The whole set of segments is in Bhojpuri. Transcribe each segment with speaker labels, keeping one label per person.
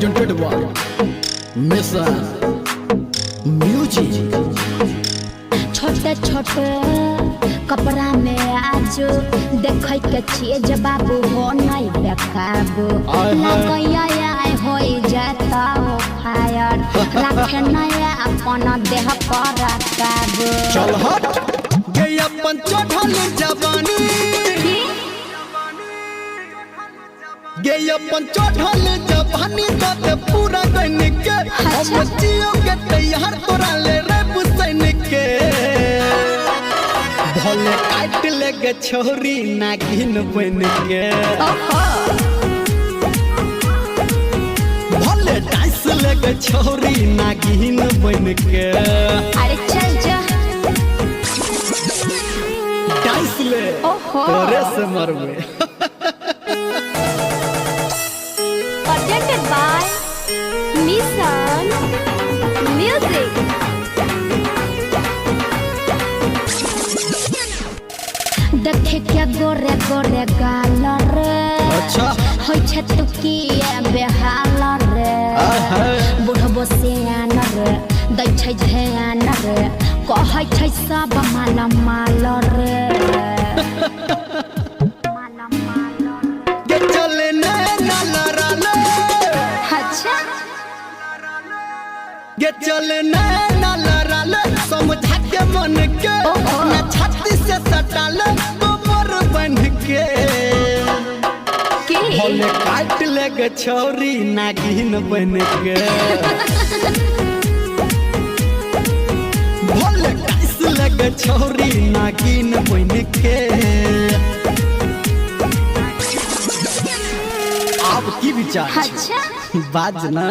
Speaker 1: presented by Mission Music।
Speaker 2: छोटे छोटे कपड़ा में आज देख के चीज बाबू हो नहीं बेकाबू लगैया हो जाता फायर रखे नया अपन देह पर काबू।
Speaker 1: चल हट गई अपन चढ़ल जवानी गई अपन चढ़ल जवानी तो पूरा गन के हम जियो के तैयार तोरा ले रे बुसैन के भले काट लेगे छोरी नागिन बन के भले डांस लेगे छोरी नागिन बन के।
Speaker 2: अरे चल जा
Speaker 1: डांस ले तोरे से मरवे।
Speaker 2: Presented by Mission Music। देखे क्या गोरे गोरे गाल रे
Speaker 1: अच्छा
Speaker 2: होय छे तू की बेहाल रे बुढ़बो सियान रे दै छै ध्यान रे कहै छै सब माल माल रे
Speaker 1: के चले ना लरा ले
Speaker 2: अच्छा
Speaker 1: के चले ना लरा ले समझा के मन के ना छाती से सटा ले गोबर बन के भले काट लेगे छोरी नागिन बन के भले डांस लेगे छोरी नागिन बन के। आप की विचार
Speaker 2: अच्छा
Speaker 1: बाज ना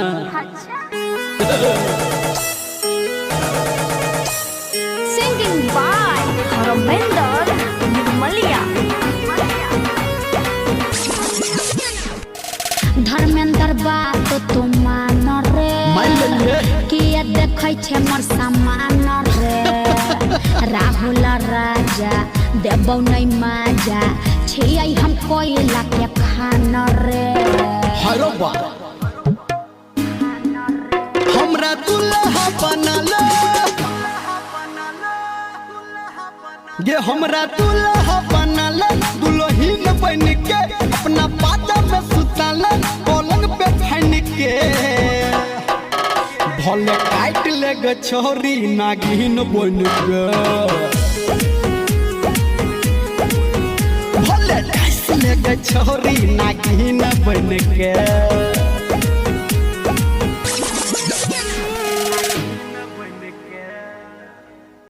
Speaker 2: Singing by Harminder Maliya। Dharmendra बात तू मान रे किया देखै छे मोर सामान रे राहुल राजा देबौ नै माजा छियै हम कोयला के खान रे।
Speaker 1: हरो बा हमरा दुल्हा बनल ये हमरा दुल्हा बनल दुल्हीन बन के अपना पाता में सुतल पलंग पे फैन के भले काट लेगे छोरी नागिन बन के भले डांस लेगे छोरी नागिन बन के।